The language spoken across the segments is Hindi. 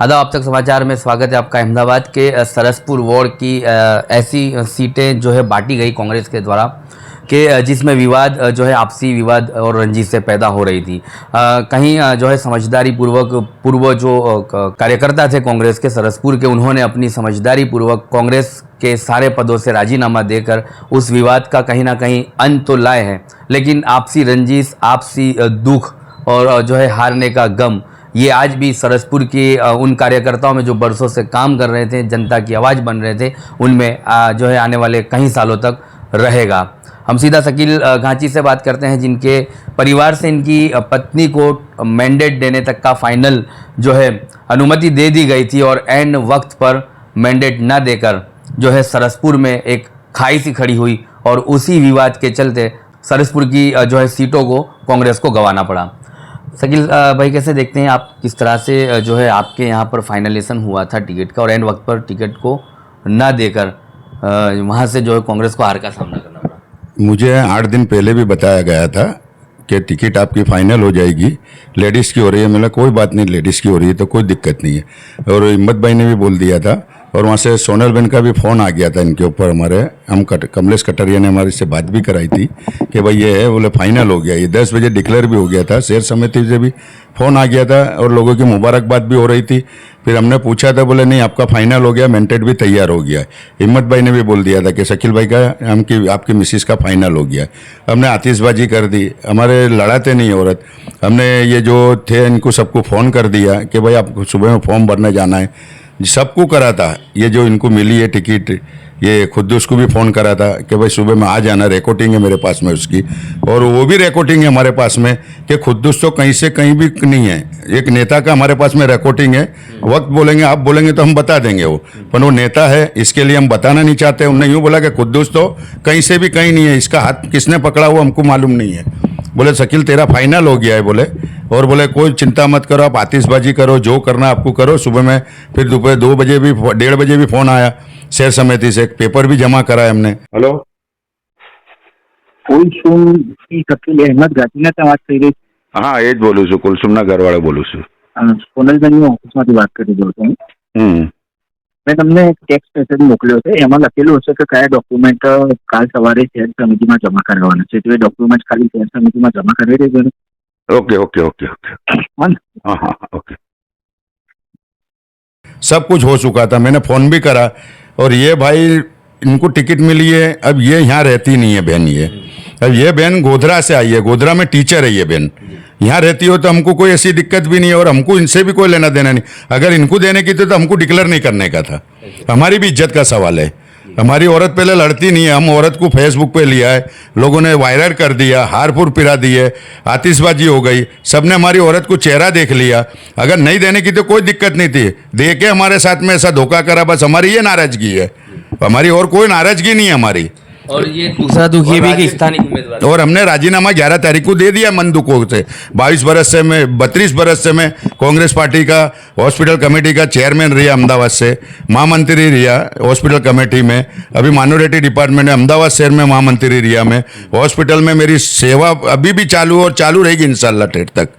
आदाब, अब तक समाचार में स्वागत है आपका। अहमदाबाद के सरसपुर वार्ड की ऐसी सीटें जो है बांटी गई कांग्रेस के द्वारा कि जिसमें विवाद जो है आपसी विवाद और रंजिश से पैदा हो रही थी। कहीं जो है समझदारी पूर्वक पूर्व जो कार्यकर्ता थे कांग्रेस के सरसपुर के, उन्होंने अपनी समझदारी पूर्वक कांग्रेस के सारे पदों से राजीनामा देकर उस विवाद का कहीं ना कहीं अंत तो लाए हैं, लेकिन आपसी रंजिश, आपसी दुख और जो है हारने का गम, ये आज भी सरसपुर के उन कार्यकर्ताओं में जो बरसों से काम कर रहे थे, जनता की आवाज़ बन रहे थे, उनमें जो है आने वाले कई सालों तक रहेगा। हम सीधा शकील घांची से बात करते हैं, जिनके परिवार से इनकी पत्नी को मैंडेट देने तक का फाइनल जो है अनुमति दे दी गई थी और एंड वक्त पर मैंडेट न देकर जो है सरसपुर में एक खाई सी खड़ी हुई और उसी विवाद के चलते सरसपुर की जो है सीटों को कांग्रेस को गंवाना पड़ा। शकील भाई, कैसे देखते हैं आप, किस तरह से जो है आपके यहाँ पर फाइनलेशन हुआ था टिकट का और एंड वक्त पर टिकट को ना देकर वहाँ से जो है कांग्रेस को हार का सामना करना पड़ा? मुझे 8 दिन पहले भी बताया गया था कि टिकट आपकी फाइनल हो जाएगी, लेडीज़ की हो रही है। मैंने कोई बात नहीं, लेडीज़ की हो रही है तो कोई दिक्कत नहीं है। और हिम्मत भाई ने भी बोल दिया था और वहाँ से सोनल बेन का भी फ़ोन आ गया था इनके ऊपर। कमलेश कटरिया ने हमारे से बात भी कराई थी कि भाई ये है, बोले फाइनल हो गया। ये 10 बजे डिक्लेयर भी हो गया था, शहर समिति से भी फ़ोन आ गया था और लोगों की मुबारकबाद भी हो रही थी। फिर हमने पूछा था, बोले नहीं आपका फाइनल हो गया, मैंडेट भी तैयार हो गया। हिम्मत भाई ने भी बोल दिया था कि शकील भाई का आपकी मिसिस का फाइनल हो गया। हमने आतिशबाजी कर दी, हमारे लड़ाते नहीं औरत। हमने ये जो थे इनको सबको फ़ोन कर दिया कि भाई आपको सुबह में फॉर्म भरने जाना है, सबको करा था। ये जो इनको मिली है टिकट, ये खुद उसको भी फ़ोन करा था कि भाई सुबह में आ जाना, रिकॉर्डिंग है मेरे पास में उसकी। और वो भी रिकॉर्डिंग है हमारे पास में कि खुद तो कहीं से कहीं भी नहीं है। एक नेता का हमारे पास में रिकॉर्डिंग है, वक्त बोलेंगे, आप बोलेंगे तो हम बता देंगे वो, पर वो नेता है, इसके लिए हम बताना नहीं चाहते। उन्होंने यूँ बोला कि खुद तो कहीं से भी कहीं नहीं है, इसका हाथ किसने पकड़ा हुआ हमको मालूम नहीं है। बोले शकील तेरा फाइनल हो गया है, बोले। और बोले कोई चिंता मत करो, आप आतिशबाजी करो, जो करना आपको करो। सुबह में फिर दोपहर 2 बजे भी 1:30 बजे भी फ़ोन आया शहर समिति से, पेपर भी जमा करा है हमने। हेलो, कुलसुम शकील अहमद घाटीના વાત થઈ રહી? હા એ જ બોલું છું, કુલસુમના ઘરવાળો બોલું છું। સોનલબેનની ઓફિસમાંથી વાત કરી રહ્યો છું। મેં તમને એક ટેક્સ્ટ મેસેજ મોકલ્યો છે, એમાં લખેલું હશે કે કયા ડોક્યુમેન્ટ કાલ સવારે શહેર સમિતિમાં જમા કરવાના છે, તો એ ડોક્યુમેન્ટ ખાલી શહેર સમિતિમાં જમા કરી દેજો ને। ओके ओके ओके ओके, हाँ हाँ हाँ ओके। सब कुछ हो चुका था, मैंने फ़ोन भी करा। और ये भाई इनको टिकट मिली है, अब ये यहाँ रहती नहीं है बहन। ये अब ये बहन गोधरा से आई है, गोधरा में टीचर है ये बहन। यहाँ रहती हो तो हमको कोई ऐसी दिक्कत भी नहीं है और हमको इनसे भी कोई लेना देना नहीं। अगर इनको देने की थी तो हमको डिक्लेयर नहीं करने का था। हमारी भी इज्जत का सवाल है। हमारी औरत पहले लड़ती नहीं है, हम औरत को फेसबुक पे लिया है, लोगों ने वायरल कर दिया, हारपुर पिरा दिए, आतिशबाजी हो गई, सबने हमारी औरत को चेहरा देख लिया। अगर नहीं देने की तो कोई दिक्कत नहीं थी, दे के हमारे साथ में ऐसा धोखा करा, बस हमारी ये नाराजगी है। हमारी और कोई नाराजगी नहीं है हमारी। और ये दूसरा दुख ये भी कि स्थानीय उम्मीदवार, और हमने राजीनामा 11 तारीख को दे दिया मन दुखों से। 22 बरस से मैं 32 बरस से मैं कांग्रेस पार्टी का हॉस्पिटल कमेटी का चेयरमैन रहा, अहमदाबाद से महामंत्री रहा हॉस्पिटल कमेटी में। अभी माइनॉरिटी डिपार्टमेंट में अहमदाबाद शहर में महामंत्री रहा मैं। हॉस्पिटल में मेरी सेवा अभी भी चालू और चालू रहेगी इंशाल्लाह टेट तक।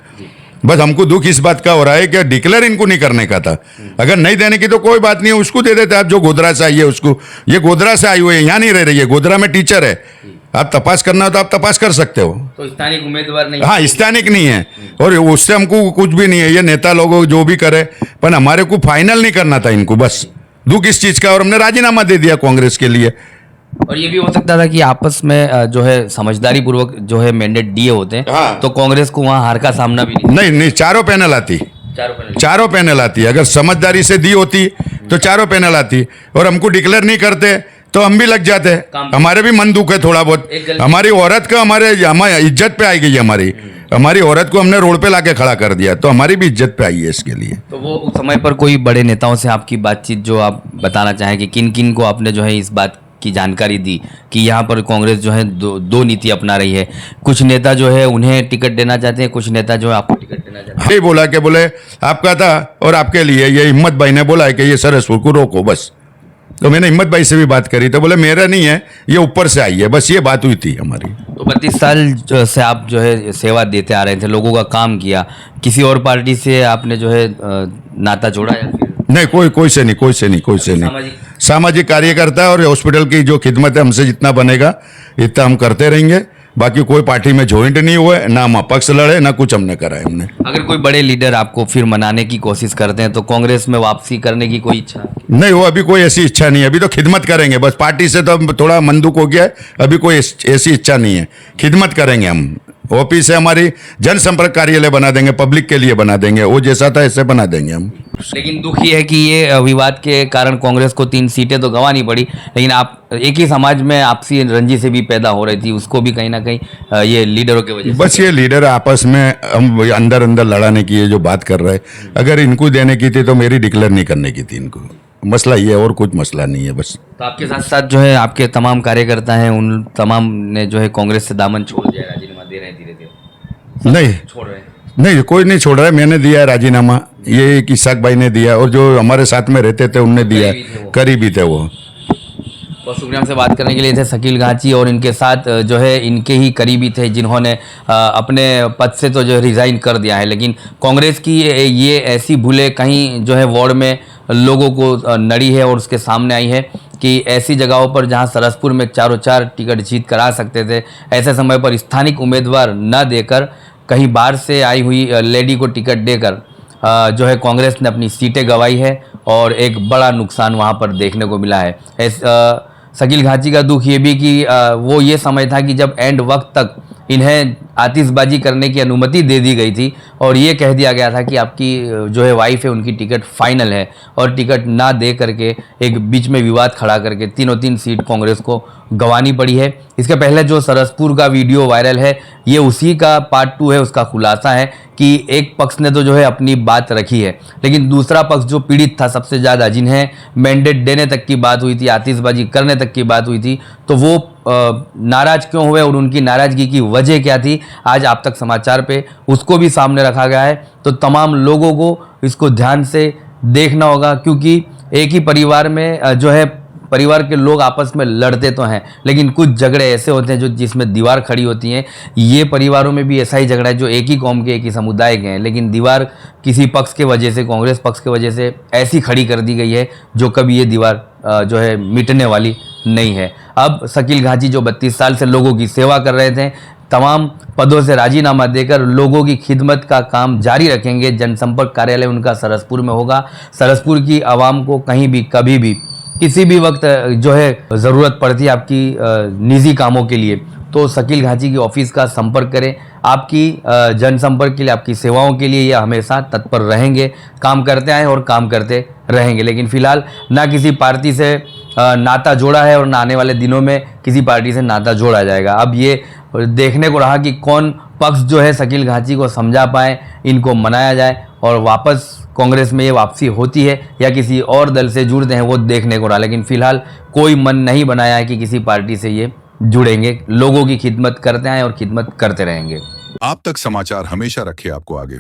बस हमको दुख इस बात का हो रहा है कि डिक्लेयर इनको नहीं करने का था। अगर नहीं देने की तो कोई बात नहीं है, उसको दे देते आप जो गोधरा से आई है उसको। ये गोधरा से आई हुई है, यहाँ नहीं रह रही है, गोधरा में टीचर है। आप तपास करना हो तो आप तपास कर सकते हो। तो स्थानिक उम्मीदवार नहीं? हाँ, स्थानिक नहीं है और उससे हमको कुछ भी नहीं है। ये नेता लोगों जो भी करे, पर हमारे को फाइनल नहीं करना था इनको, बस दुख इस चीज़ का। और हमने राजीनामा दे दिया कांग्रेस के लिए। और ये भी हो सकता था कि आपस में जो है समझदारी पूर्वक जो है मैंडेट दिए होते, हाँ। तो कांग्रेस को वहाँ हार का सामना भी नहीं, चारों पैनल आती, चारों पैनल आती। अगर समझदारी से दी होती तो चारों पैनल आती। और हमको डिक्लेयर नहीं करते तो हम भी लग जाते। हमारे भी मन दुख है थोड़ा बहुत। हमारी औरत का हमारे इज्जत पे आई गई है। हमारी औरत को हमने रोड पे लाके खड़ा कर दिया, तो हमारी भी इज्जत पे आई है इसके लिए। तो वो उस समय पर कोई बड़े नेताओं से आपकी बातचीत जो आप बताना चाहें कि किन किन को आपने जो है इस बात की जानकारी दी कि यहाँ पर कांग्रेस जो है दो नीति अपना रही है? कुछ नेता जो है उन्हें टिकट देना चाहते हैं, कुछ नेता जो है आपको टिकट देना चाहते हैं। यही बोला कि बोले आपका था और आपके लिए, ये हिम्मत भाई ने बोला है कि ये सरसपुर को रोको बस। तो मैंने हिम्मत भाई से भी बात करी तो बोले मेरा नहीं है, ये ऊपर से आई है, बस ये बात हुई थी हमारी। तो 32 साल से आप जो है सेवा देते आ रहे थे, लोगों का काम किया, किसी और पार्टी से आपने जो है नाता जोड़ा या फिर नहीं, कोई से नहीं। सामाजिक कार्यकर्ता है और हॉस्पिटल की जो खिदमत है हमसे जितना बनेगा इतना हम करते रहेंगे। बाकी कोई पार्टी में ज्वाइंट नहीं हुए, ना हम अपक्ष लड़े, ना कुछ हमने करा है हमने। अगर कोई बड़े लीडर आपको फिर मनाने की कोशिश करते हैं तो कांग्रेस में वापसी करने की कोई इच्छा? नहीं, वो अभी कोई ऐसी इच्छा नहीं है। अभी तो खिदमत करेंगे बस, पार्टी से तो थोड़ा मंदुक हो गया है। अभी कोई ऐसी इच्छा नहीं है, खिदमत करेंगे हम। ऑफिस है हमारी, जनसंपर्क कार्यालय बना देंगे, पब्लिक के लिए बना देंगे, वो जैसा था ऐसे बना देंगे हम। लेकिन दुख ये है कि ये विवाद के कारण कांग्रेस को 3 सीटें तो गंवानी पड़ी, लेकिन आप एक ही समाज में आपसी रंजिश से भी पैदा हो रही थी, उसको भी कहीं ना कहीं ये लीडरों की वजह से। बस ये लीडर आपस में हम अंदर अंदर लड़ाने की ये जो बात कर रहे हैं, अगर इनको देने की थी तो मेरी डिक्लेयर नहीं करने की थी इनको। मसला ये है और कुछ मसला नहीं है बस। तो आपके साथ साथ जो है आपके तमाम कार्यकर्ता हैं, उन तमाम ने जो है कांग्रेस से दामन छोड़ दिया, राजीनामा दे रहे हैं धीरे धीरे? नहीं छोड़ रहे हैं? नहीं, कोई नहीं छोड़ रहा है। मैंने दिया है राजीनामा, ये कि इसाक भाई ने दिया, और जो हमारे साथ में रहते थे उनने दिया, करीबी थे वो। बहुत शुक्रिया हमसे बात करने के लिए थे शकील घाची, और इनके साथ जो है इनके ही करीबी थे जिन्होंने अपने पद से तो जो है रिज़ाइन कर दिया है। लेकिन कांग्रेस की ये ऐसी भूलें कहीं जो है वार्ड में लोगों को नड़ी है और उसके सामने आई है कि ऐसी जगहों पर जहां सरसपुर में 4 टिकट जीत कर आ सकते थे, ऐसे समय पर स्थानिक उम्मीदवार न देकर कहीं बाहर से आई हुई लेडी को टिकट देकर जो है कांग्रेस ने अपनी सीटें गंवाई है और एक बड़ा नुकसान वहां पर देखने को मिला है। शकील घाची का दुख ये भी कि वो ये समय था कि जब एंड वक्त तक इन्हें आतिशबाजी करने की अनुमति दे दी गई थी और ये कह दिया गया था कि आपकी जो है वाइफ है उनकी टिकट फाइनल है, और टिकट ना दे करके एक बीच में विवाद खड़ा करके 3 सीट कांग्रेस को गंवानी पड़ी है। इसके पहले जो सरसपुर का वीडियो वायरल है ये उसी का पार्ट 2 है, उसका खुलासा है कि एक पक्ष ने तो जो है अपनी बात रखी है, लेकिन दूसरा पक्ष जो पीड़ित था सबसे ज़्यादा, जिन्हें मैंडेट देने तक की बात हुई थी, आतिशबाजी करने तक की बात हुई थी, तो वो नाराज क्यों हुए और उनकी नाराज़गी की वजह क्या थी, आज आप तक समाचार पे उसको भी सामने रखा गया है। तो तमाम लोगों को इसको ध्यान से देखना होगा, क्योंकि एक ही परिवार में जो है परिवार के लोग आपस में लड़ते तो हैं, लेकिन कुछ झगड़े ऐसे होते हैं जो जिसमें दीवार खड़ी होती हैं। ये परिवारों में भी ऐसा ही झगड़ा है जो एक ही कौम के, एक ही समुदाय के हैं, लेकिन दीवार किसी पक्ष के वजह से, कांग्रेस पक्ष के वजह से ऐसी खड़ी कर दी गई है जो कभी ये दीवार जो है मिटने वाली नहीं है। अब शकील घाची जो 32 साल से लोगों की सेवा कर रहे थे, तमाम पदों से राजीनामा देकर लोगों की खिदमत का काम जारी रखेंगे। जनसंपर्क कार्यालय उनका सरसपुर में होगा। सरसपुर की आवाम को कहीं भी कभी भी किसी भी वक्त जो है ज़रूरत पड़ती है आपकी निजी कामों के लिए, तो शकील घाची की ऑफिस का संपर्क करें। आपकी जनसंपर्क के लिए, आपकी सेवाओं के लिए ये हमेशा तत्पर रहेंगे, काम करते आए और काम करते रहेंगे। लेकिन फिलहाल ना किसी पार्टी से नाता जोड़ा है और ना आने वाले दिनों में किसी पार्टी से नाता जोड़ा जाएगा। अब ये देखने को रहा कि कौन पक्ष जो है शकील घाची को समझा पाए, इनको मनाया जाए और वापस कांग्रेस में ये वापसी होती है या किसी और दल से जुड़ते हैं, वो देखने को रहा। लेकिन फिलहाल कोई मन नहीं बनाया है कि किसी पार्टी से ये जुड़ेंगे। लोगों की खिदमत करते आए और खिदमत करते रहेंगे। आप तक समाचार हमेशा रखे आपको आगे।